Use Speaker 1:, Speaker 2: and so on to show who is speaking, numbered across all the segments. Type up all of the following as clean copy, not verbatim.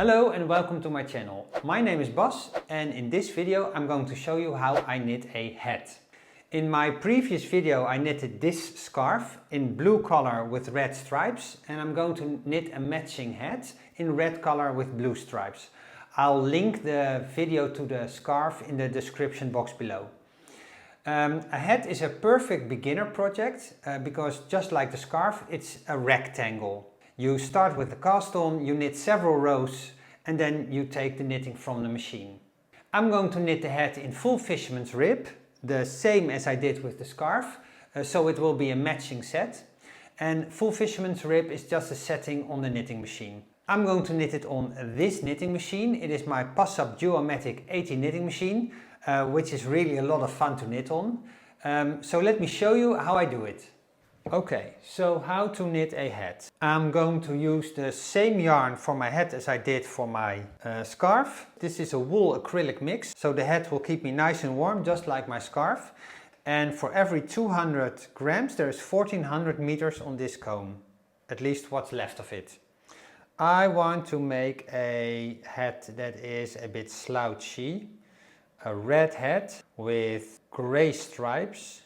Speaker 1: Hello and welcome to my channel. My name is Bas and in this video I'm going to show you how I knit a hat. In my previous video I knitted this scarf in blue color with red stripes and I'm going to knit a matching hat in red color with blue stripes. I'll link the video to the scarf in the description box below. A hat is a perfect beginner project because just like the scarf it's a rectangle. You start with the cast on, you knit several rows and then you take the knitting from the machine. I'm going to knit the hat in full fisherman's rib, the same as I did with the scarf, so it will be a matching set. And full fisherman's rib is just a setting on the knitting machine. I'm going to knit it on this knitting machine. It is my Passap Duomatic 80 knitting machine, which is really a lot of fun to knit on. So let me show you how I do it. Okay, so how to knit a hat. I'm going to use the same yarn for my hat as I did for my scarf. This is a wool acrylic mix, so the hat will keep me nice and warm, just like my scarf. And for every 200 grams there is 1400 meters on this comb, at least what's left of it. I want to make a hat that is a bit slouchy, a red hat with gray stripes,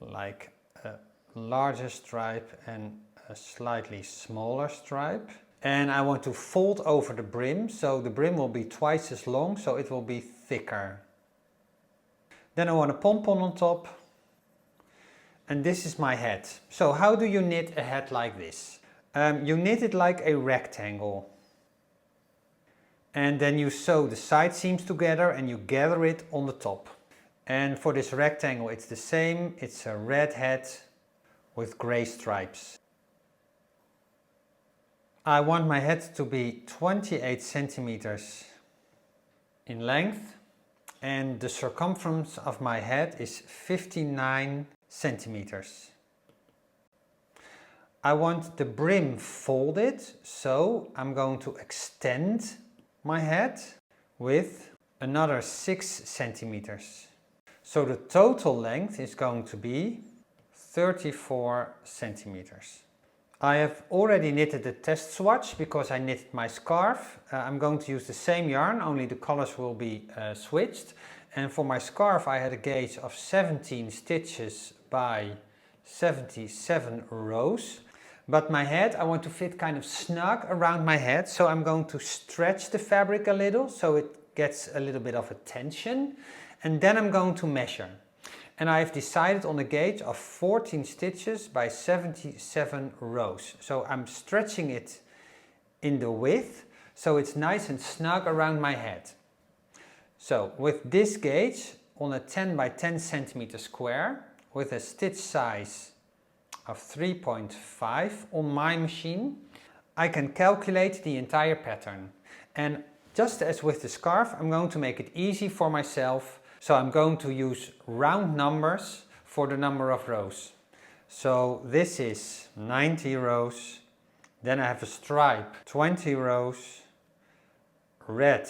Speaker 1: like a larger stripe and a slightly smaller stripe. And I want to fold over the brim, so the brim will be twice as long, so it will be thicker. Then I want a pom-pom on top. And this is my hat. So how do you knit a hat like this? You knit it like a rectangle. And then you sew the side seams together and you gather it on the top. And for this rectangle it's the same, it's a red hat with grey stripes. I want my hat to be 28 centimeters in length and the circumference of my hat is 59 centimeters. I want the brim folded, so I'm going to extend my hat with another 6 centimeters. So the total length is going to be 34 centimeters. I have already knitted the test swatch because I knitted my scarf. I'm going to use the same yarn, only the colors will be switched. And for my scarf I had a gauge of 17 stitches by 77 rows. But my head I want to fit kind of snug around my head, so I'm going to stretch the fabric a little so it gets a little bit of a tension. And then I'm going to measure. And I've decided on a gauge of 14 stitches by 77 rows. So I'm stretching it in the width so it's nice and snug around my head. So with this gauge on a 10 by 10 centimeter square with a stitch size of 3.5 on my machine, I can calculate the entire pattern. And just as with the scarf, I'm going to make it easy for myself. So I'm going to use round numbers for the number of rows. So this is 90 rows. Then I have a stripe, 20 rows, red,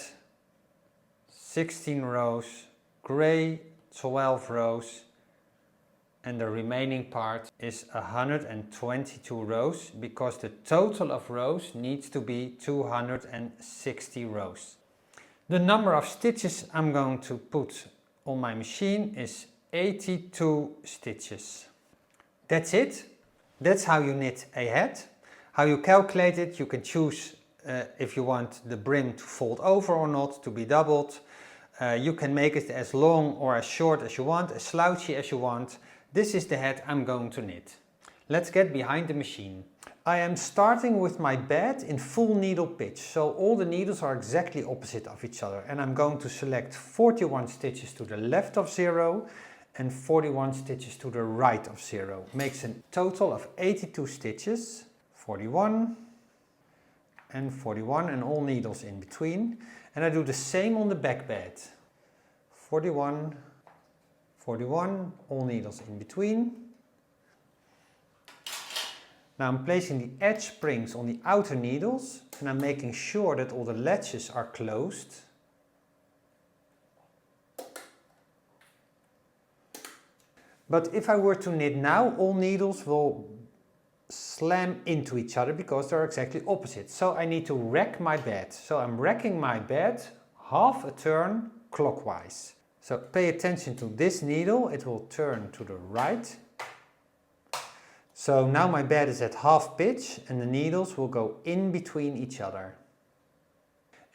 Speaker 1: 16 rows, gray, 12 rows. And the remaining part is 122 rows because the total of rows needs to be 260 rows. The number of stitches I'm going to put on my machine is 82 stitches. That's it. That's how you knit a hat. How you calculate it, you can choose if you want the brim to fold over or not, to be doubled. You can make it as long or as short as you want, as slouchy as you want. This is the hat I'm going to knit. Let's get behind the machine. I am starting with my bed in full needle pitch, so all the needles are exactly opposite of each other. And I'm going to select 41 stitches to the left of 0 and 41 stitches to the right of 0. Makes a total of 82 stitches, 41 and 41 and all needles in between. And I do the same on the back bed. 41, 41, all needles in between. Now I'm placing the edge springs on the outer needles and I'm making sure that all the latches are closed. But if I were to knit now, all needles will slam into each other because they're exactly opposite. So I need to rack my bed. So I'm racking my bed half a turn clockwise. So pay attention to this needle, it will turn to the right. So now my bed is at half pitch and the needles will go in between each other.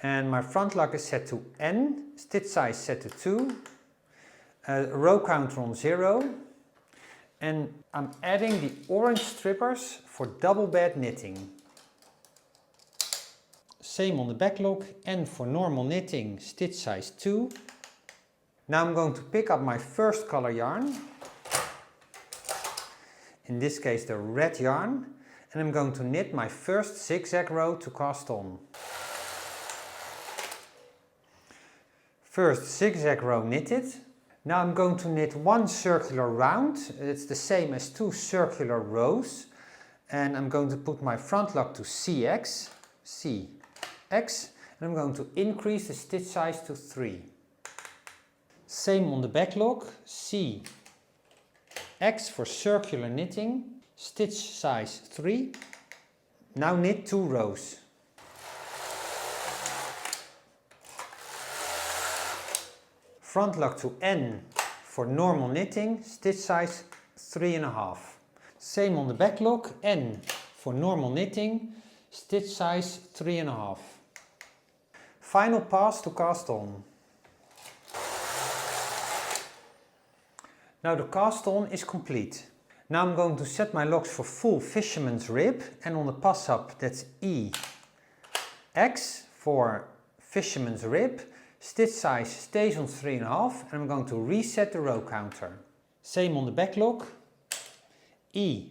Speaker 1: And my front lock is set to N, stitch size set to 2, row counter on 0. And I'm adding the orange strippers for double bed knitting. Same on the back lock, N for normal knitting, stitch size 2. Now I'm going to pick up my first color yarn, in this case the red yarn, and I'm going to knit my first zigzag row to cast on. First zigzag row knitted. Now I'm going to knit one circular round, it's the same as 2 circular rows, and I'm going to put my front lock to CX, CX, and I'm going to increase the stitch size to 3. Same on the back lock, C, X for circular knitting, stitch size 3. Now knit 2 rows. Front lock to N for normal knitting, stitch size 3.5. Same on the back lock, N for normal knitting, stitch size 3.5. Final pass to cast on. Now the cast on is complete. Now I'm going to set my locks for full fisherman's rib, and on the Passap that's E, X for fisherman's rib, stitch size stays on 3.5 and I'm going to reset the row counter. Same on the back lock, E,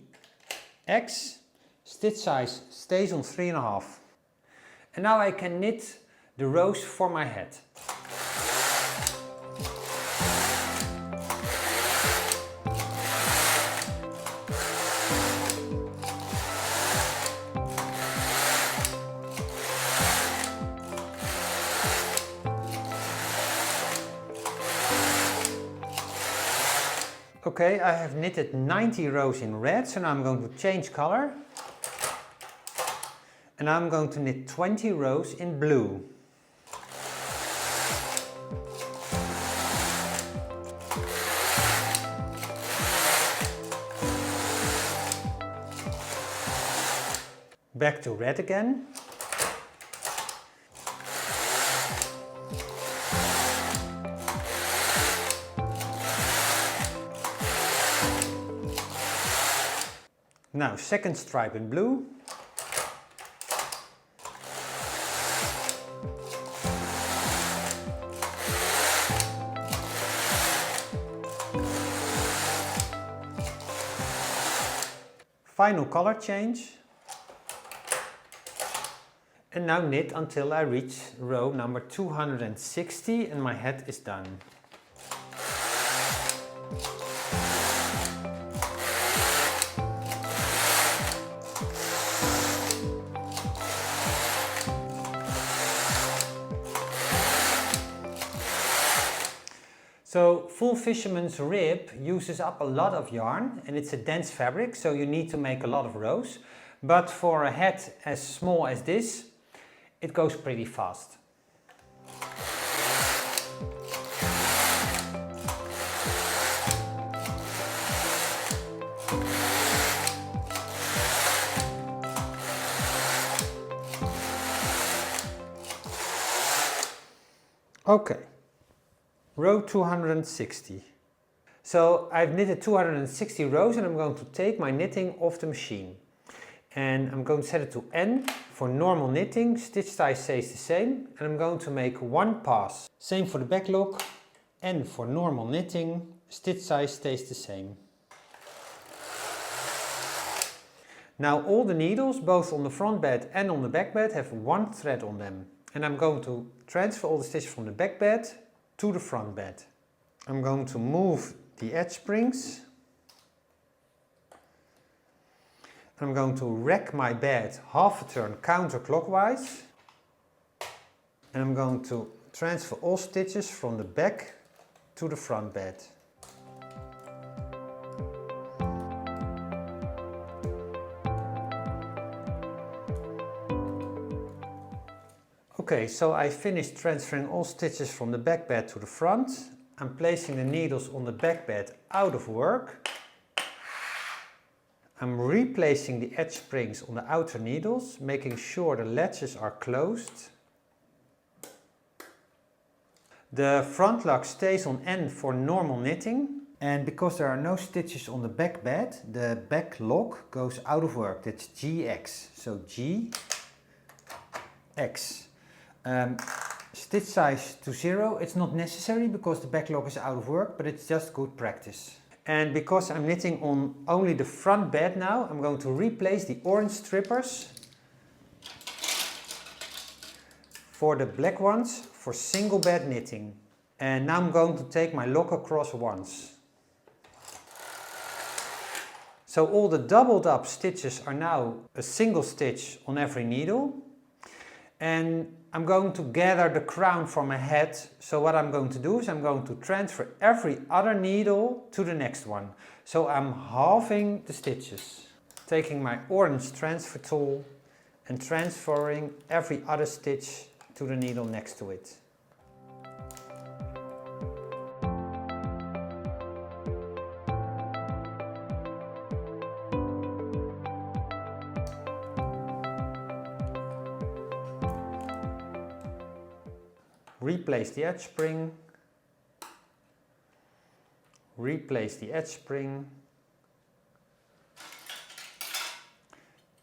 Speaker 1: X, stitch size stays on 3.5. And now I can knit the rows for my hat. Okay, I have knitted 90 rows in red, so now I'm going to change color. And I'm going to knit 20 rows in blue. Back to red again. Now second stripe in blue. Final color change. And now knit until I reach row number 260 and my hat is done. So full fisherman's rib uses up a lot of yarn and it's a dense fabric, so you need to make a lot of rows. But for a hat as small as this, it goes pretty fast. Okay. Row 260. So I've knitted 260 rows and I'm going to take my knitting off the machine. And I'm going to set it to N for normal knitting, stitch size stays the same, and I'm going to make one pass. Same for the back lock, N for normal knitting, stitch size stays the same. Now all the needles, both on the front bed and on the back bed, have one thread on them. And I'm going to transfer all the stitches from the back bed to the front bed. I'm going to move the edge springs. I'm going to rack my bed half a turn counterclockwise. And I'm going to transfer all stitches from the back to the front bed. Okay, so I finished transferring all stitches from the back bed to the front. I'm placing the needles on the back bed out of work. I'm replacing the edge springs on the outer needles, making sure the latches are closed. The front lock stays on end for normal knitting. And because there are no stitches on the back bed, the back lock goes out of work. That's GX. So GX. Stitch size to 0. It's not necessary because the back lock is out of work, but it's just good practice. And because I'm knitting on only the front bed now, I'm going to replace the orange strippers for the black ones for single bed knitting. And now I'm going to take my lock across once. So all the doubled up stitches are now a single stitch on every needle. And I'm going to gather the crown for my head. So what I'm going to do is I'm going to transfer every other needle to the next one. So I'm halving the stitches. Taking my orange transfer tool and transferring every other stitch to the needle next to it. Replace the edge spring, replace the edge spring,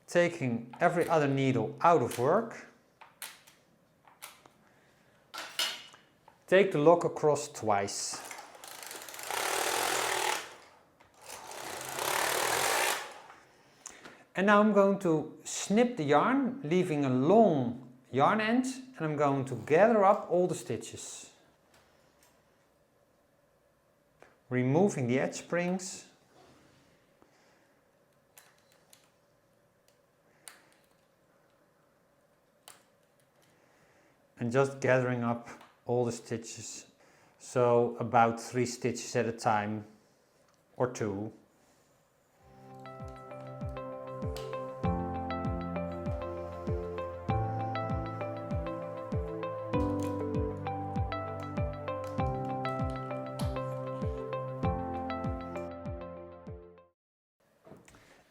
Speaker 1: taking every other needle out of work, take the lock across twice. And now I'm going to snip the yarn, leaving a long yarn end, and I'm going to gather up all the stitches. Removing the edge springs. And just gathering up all the stitches. So about 3 stitches at a time, or 2.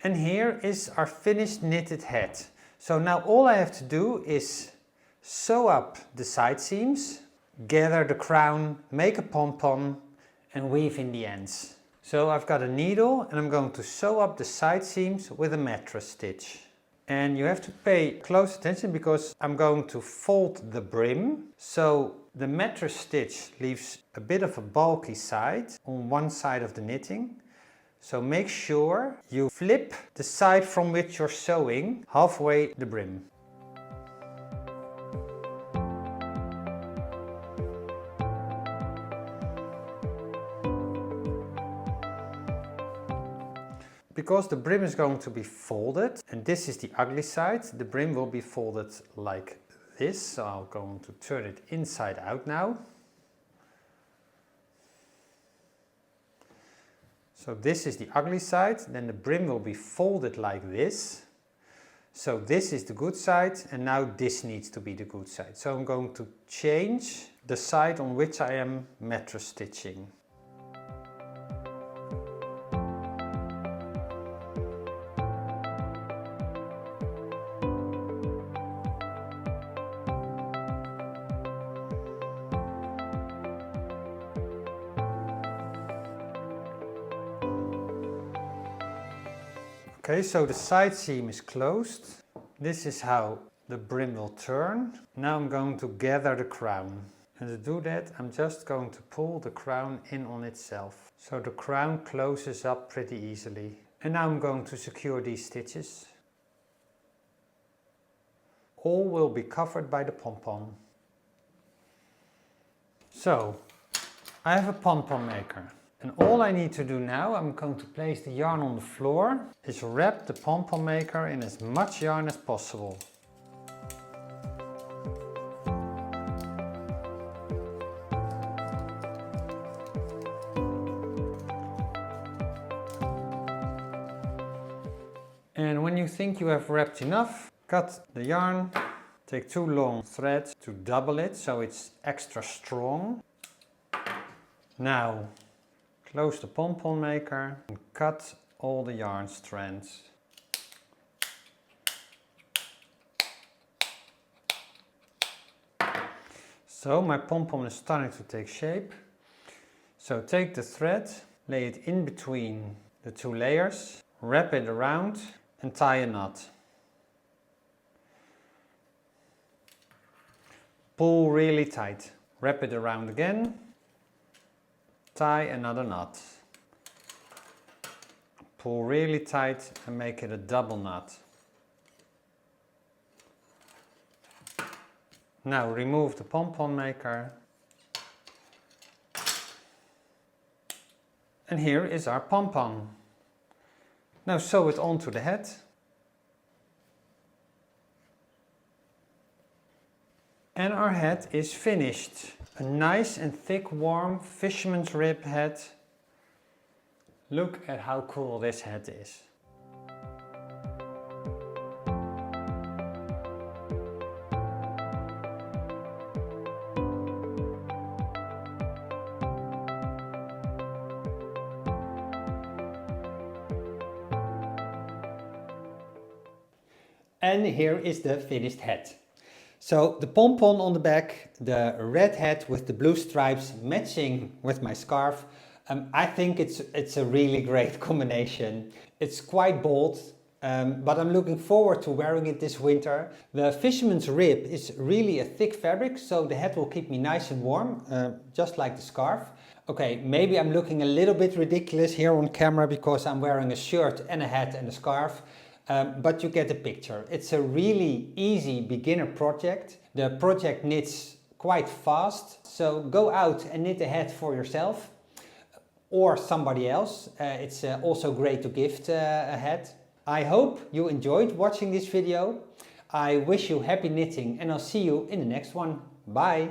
Speaker 1: And here is our finished knitted head. So now all I have to do is sew up the side seams, gather the crown, make a pom-pom and weave in the ends. So I've got a needle and I'm going to sew up the side seams with a mattress stitch. And you have to pay close attention because I'm going to fold the brim. So the mattress stitch leaves a bit of a bulky side on one side of the knitting. So make sure you flip the side from which you're sewing halfway the brim. Because the brim is going to be folded, and this is the ugly side, the brim will be folded like this. So I'm going to turn it inside out now. So this is the ugly side, then the brim will be folded like this. So this is the good side, and now this needs to be the good side. So I'm going to change the side on which I am mattress stitching. Okay, so the side seam is closed. This is how the brim will turn. Now I'm going to gather the crown. And to do that, I'm just going to pull the crown in on itself. So the crown closes up pretty easily. And now I'm going to secure these stitches. All will be covered by the pom-pom. So, I have a pom-pom maker. And all I need to do now, I'm going to place the yarn on the floor, is wrap the pom-pom maker in as much yarn as possible. And when you think you have wrapped enough, cut the yarn, Take 2 long threads to double it so it's extra strong. Now close the pom-pom maker and cut all the yarn strands. So my pom-pom is starting to take shape. So take the thread, lay it in between the 2 layers, wrap it around and tie a knot. Pull really tight. Wrap it around again, tie another knot. Pull really tight and make it a double knot. Now remove the pom-pom maker. And here is our pom-pom. Now sew it onto the head. And our head is finished. A nice and thick, warm fisherman's rib head. Look at how cool this head is. And here is the finished head. So the pom-pom on the back, the red hat with the blue stripes matching with my scarf. I think it's a really great combination. It's quite bold, but I'm looking forward to wearing it this winter. The fisherman's rib is really a thick fabric, so the hat will keep me nice and warm, just like the scarf. Okay, maybe I'm looking a little bit ridiculous here on camera because I'm wearing a shirt and a hat and a scarf. But you get the picture. It's a really easy beginner project. The project knits quite fast, so go out and knit a hat for yourself or somebody else. It's also great to gift a hat. I hope you enjoyed watching this video. I wish you happy knitting and I'll see you in the next one. Bye!